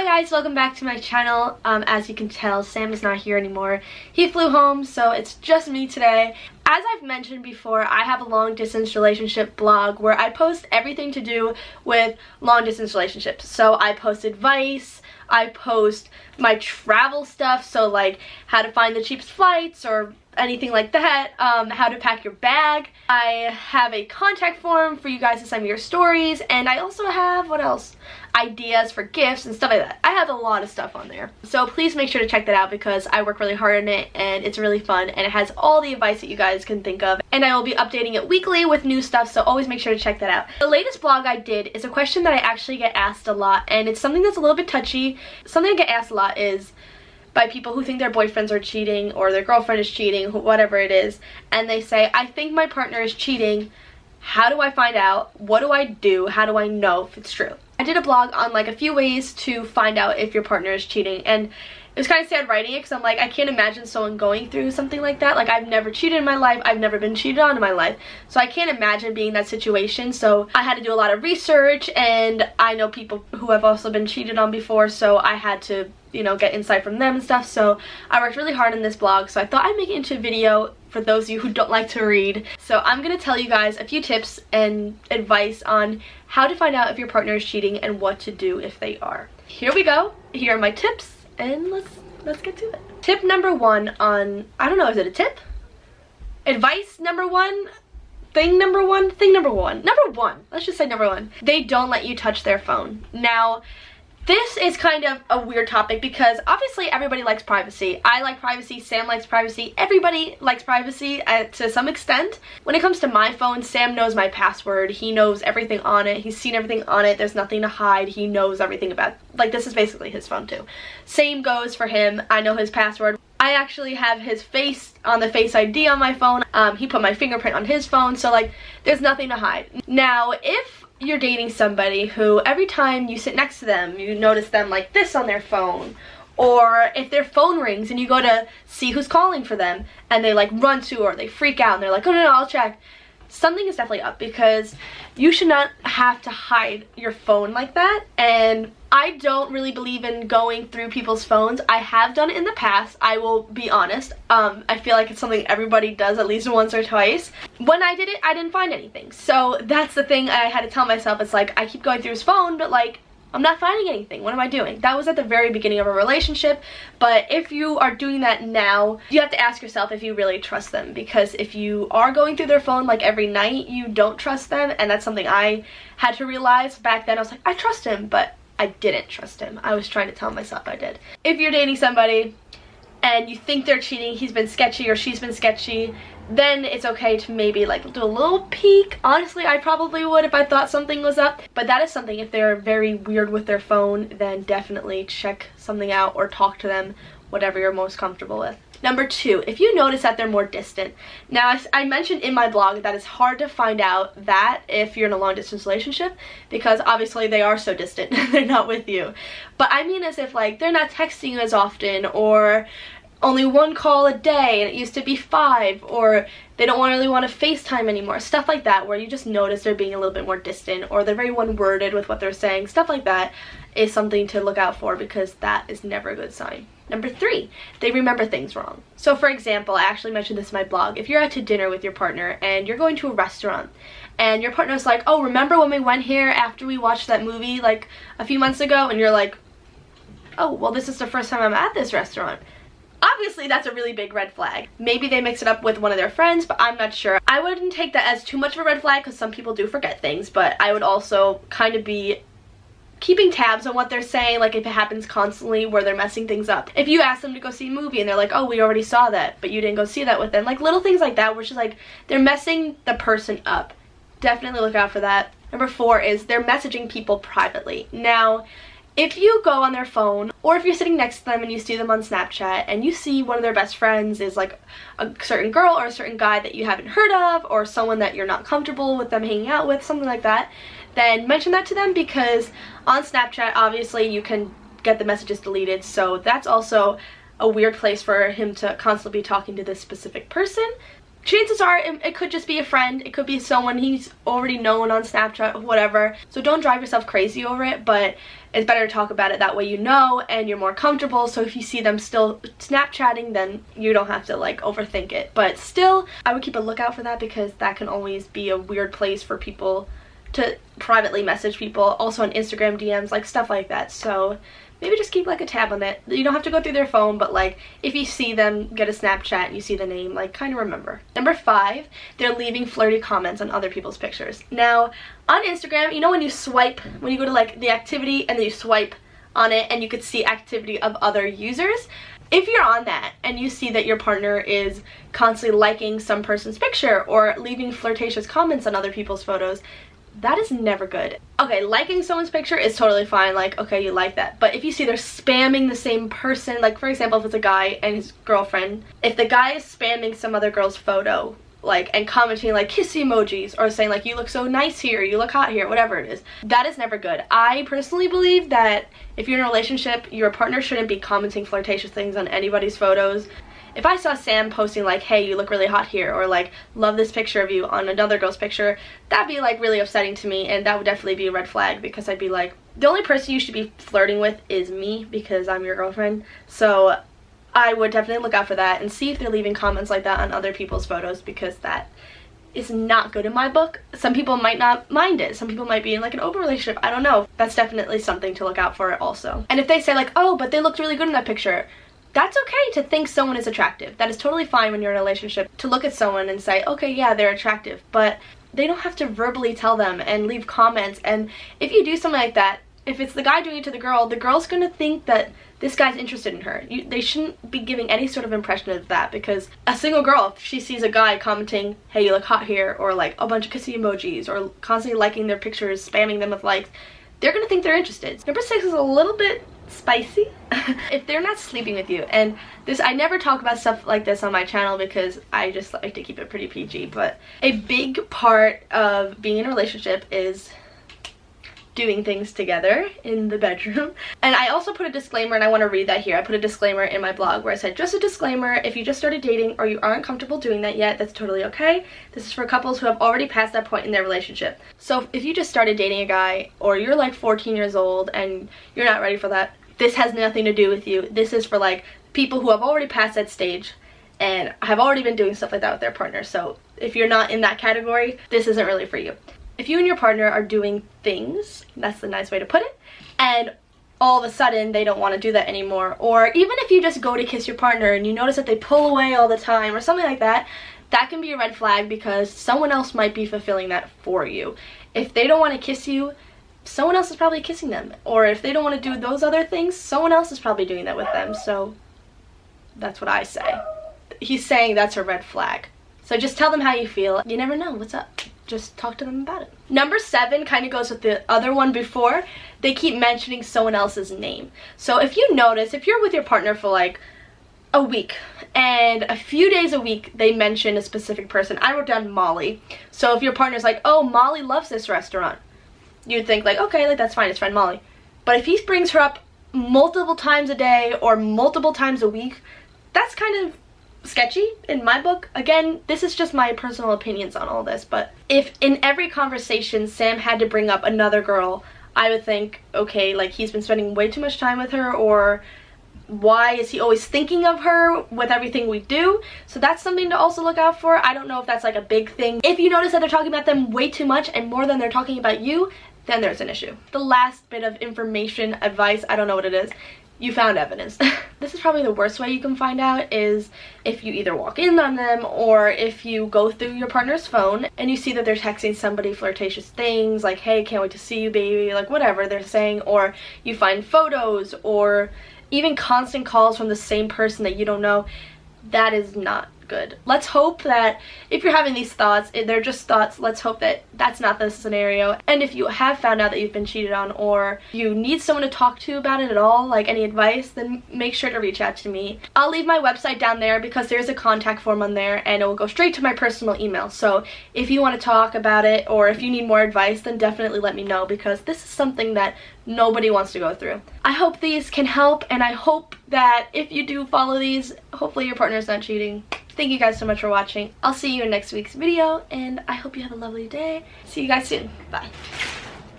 guys, welcome back to my channel. As you can tell, Sam is not here anymore. He flew home, so it's just me today. As I've mentioned before, I have a long distance relationship blog where I post everything to do with long distance relationships. So I post advice, I post my travel stuff, so like how to find the cheapest flights or anything like that, how to pack your bag. I have a contact form for you guys to send me your stories, and I also have, what else? Ideas for gifts and stuff like that. I have a lot of stuff on there. So please make sure to check that out because I work really hard on it and it's really fun and it has all the advice that you guys can think of. And I will be updating it weekly with new stuff, so always make sure to check that out. The latest blog I did is a question that I actually get asked a lot, and it's something that's a little bit touchy. Something I get asked a lot is by people who think their boyfriends are cheating or their girlfriend is cheating, whatever it is, and they say, I think my partner is cheating. How do I find out? What do I do? How do I know if it's true? I did a blog on like a few ways to find out if your partner is cheating, and it was kind of sad writing it because I'm like, I can't imagine someone going through something like that. Like, I've never cheated in my life, I've never been cheated on in my life, so I can't imagine being in that situation. So I had to do a lot of research, and I know people who have also been cheated on before, so I had to, you know, get insight from them and stuff. So I worked really hard on this blog, so I thought I'd make it into a video for those of you who don't like to read. So I'm gonna tell you guys a few tips and advice on how to find out if your partner is cheating and what to do if they are. Here we go. Here are my tips, and let's get to it. Tip number one on, I don't know, is it a tip? Advice number one? Thing number one? Thing number one. Number one. Let's just say number one. They don't let you touch their phone. Now, this is kind of a weird topic because obviously everybody likes privacy. I like privacy, Sam likes privacy, everybody likes privacy to some extent. When it comes to my phone, Sam knows my password, he knows everything on it, he's seen everything on it, there's nothing to hide, he knows everything about it. Like, this is basically his phone too. Same goes for him, I know his password. I actually have his face on the Face ID on my phone. He put my fingerprint on his phone, so like, there's nothing to hide. Now, if you're dating somebody who every time you sit next to them, you notice them like this on their phone, or if their phone rings and you go to see who's calling for them and they like run to or they freak out and they're like, oh no, I'll check. Something is definitely up because you should not have to hide your phone like that. And I don't really believe in going through people's phones. I have done it in the past, I will be honest. I feel like it's something everybody does at least once or twice. When I did it, I didn't find anything. So that's the thing I had to tell myself. It's like, I keep going through his phone, but like, I'm not finding anything. What am I doing? That was at the very beginning of a relationship, but if you are doing that now, you have to ask yourself if you really trust them, because if you are going through their phone like every night, you don't trust them, and that's something I had to realize back then. I was like, I trust him, but I didn't trust him. I was trying to tell myself I did. If you're dating somebody and you think they're cheating, he's been sketchy or she's been sketchy, then it's okay to maybe like do a little peek. Honestly, I probably would if I thought something was up, but that is something, if they're very weird with their phone, then definitely check something out or talk to them, whatever you're most comfortable with. Number two, if you notice that they're more distant. Now, I mentioned in my blog that it's hard to find out that if you're in a long distance relationship because obviously they are so distant, they're not with you. But I mean as if like they're not texting you as often, or only one call a day and it used to be 5, or they don't really want to FaceTime anymore, stuff like that, where you just notice they're being a little bit more distant or they're very one-worded with what they're saying. Stuff like that is something to look out for because that is never a good sign. Number three, they remember things wrong. So for example, I actually mentioned this in my blog, if you're out to dinner with your partner and you're going to a restaurant and your partner's like, oh, remember when we went here after we watched that movie like a few months ago, and you're like, oh, well, this is the first time I'm at this restaurant. Obviously, that's a really big red flag. Maybe they mix it up with one of their friends, but I'm not sure. I wouldn't take that as too much of a red flag because some people do forget things, but I would also kind of be keeping tabs on what they're saying, like if it happens constantly where they're messing things up. If you ask them to go see a movie and they're like, oh, we already saw that, but you didn't go see that with them. Like little things like that where it's just like they're messing the person up. Definitely look out for that. Number four is they're messaging people privately. Now, if you go on their phone, or if you're sitting next to them and you see them on Snapchat and you see one of their best friends is like a certain girl or a certain guy that you haven't heard of, or someone that you're not comfortable with them hanging out with, something like that, then mention that to them, because on Snapchat, obviously, you can get the messages deleted, so that's also a weird place for him to constantly be talking to this specific person. chances are it could just be a friend, it could be someone he's already known on Snapchat or whatever. So don't drive yourself crazy over it, but it's better to talk about it, that way you know and you're more comfortable. So if you see them still Snapchatting, then you don't have to like overthink it. But still, I would keep a lookout for that, because that can always be a weird place for people to privately message people, also on Instagram DMs, like stuff like that. So maybe just keep like a tab on it. You don't have to go through their phone, but like if you see them get a Snapchat and you see the name, like kind of remember. Number 5, they're leaving flirty comments on other people's pictures. Now on Instagram, you know when you swipe, when you go to like the activity and then you swipe on it and you could see activity of other users? If you're on that and you see that your partner is constantly liking some person's picture or leaving flirtatious comments on other people's photos, that is never good. Okay, liking someone's picture is totally fine, like, okay, you like that. But if you see they're spamming the same person, like for example, if it's a guy and his girlfriend, if the guy is spamming some other girl's photo, like, and commenting like kissy emojis, or saying like, you look so nice here, you look hot here, whatever it is, that is never good. I personally believe that if you're in a relationship, your partner shouldn't be commenting flirtatious things on anybody's photos. If I saw Sam posting like, hey, you look really hot here, or like, love this picture of you on another girl's picture, that'd be like really upsetting to me, and that would definitely be a red flag, because I'd be like, the only person you should be flirting with is me, because I'm your girlfriend. So I would definitely look out for that and see if they're leaving comments like that on other people's photos, because that is not good in my book. Some people might not mind it. Some people might be in like an open relationship. I don't know. That's definitely something to look out for also. And if they say like, oh, but they looked really good in that picture, that's okay to think someone is attractive. That is totally fine when you're in a relationship to look at someone and say, okay, yeah, they're attractive, but they don't have to verbally tell them and leave comments. And if you do something like that, if it's the guy doing it to the girl's gonna think that this guy's interested in her. They shouldn't be giving any sort of impression of that, because a single girl, if she sees a guy commenting, hey, you look hot here, or like a bunch of kissy emojis, or constantly liking their pictures, spamming them with likes, they're gonna think they're interested. Number 6 is a little bit spicy. If they're not sleeping with you, and this, I never talk about stuff like this on my channel because I just like to keep it pretty PG, but a big part of being in a relationship is doing things together in the bedroom. And I also put a disclaimer, and I want to read that here. I put a disclaimer in my blog where I said, just a disclaimer, if you just started dating or you aren't comfortable doing that yet, that's totally okay. This is for couples who have already passed that point in their relationship. So if you just started dating a guy, or you're like 14 years old and you're not ready for that, this has nothing to do with you. This is for like people who have already passed that stage and have already been doing stuff like that with their partner. So if you're not in that category, this isn't really for you. If you and your partner are doing things, that's the nice way to put it, and all of a sudden they don't want to do that anymore, or even if you just go to kiss your partner and you notice that they pull away all the time or something like that, that can be a red flag, because someone else might be fulfilling that for you. If they don't want to kiss you, someone else is probably kissing them, or if they don't want to do those other things, someone else is probably doing that with them. So that's what I say. He's saying that's a red flag. So just tell them how you feel. You never know what's up. Just talk to them about it. Number 7 kind of goes with the other one before. They keep mentioning someone else's name. So if you notice, if you're with your partner for like a week, and a few days a week they mention a specific person. I wrote down Molly. So if your partner's like, oh, Molly loves this restaurant, you'd think like, okay, like that's fine, it's friend Molly. But if he brings her up multiple times a day or multiple times a week, that's kind of sketchy in my book. Again, this is just my personal opinions on all this, but if in every conversation Sam had to bring up another girl, I would think, okay, like he's been spending way too much time with her, or why is he always thinking of her with everything we do? So that's something to also look out for. I don't know if that's like a big thing. If you notice that they're talking about them way too much and more than they're talking about you, then there's an issue. The last bit of information, advice, I don't know what it is. You found evidence. This is probably the worst way you can find out, is if you either walk in on them, or if you go through your partner's phone and you see that they're texting somebody flirtatious things like, hey, can't wait to see you, baby, like whatever they're saying, or you find photos or even constant calls from the same person that you don't know. That is not good. Let's hope that if you're having these thoughts, they're just thoughts, let's hope that that's not the scenario. And if you have found out that you've been cheated on, or you need someone to talk to about it at all, like any advice, then make sure to reach out to me. I'll leave my website down there because there's a contact form on there, and it will go straight to my personal email. So if you want to talk about it, or if you need more advice, then definitely let me know, because this is something that nobody wants to go through. I hope these can help, and I hope that if you do follow these, hopefully your partner's not cheating. Thank you guys so much for watching. I'll see you in next week's video, and I hope you have a lovely day. See you guys soon. Bye.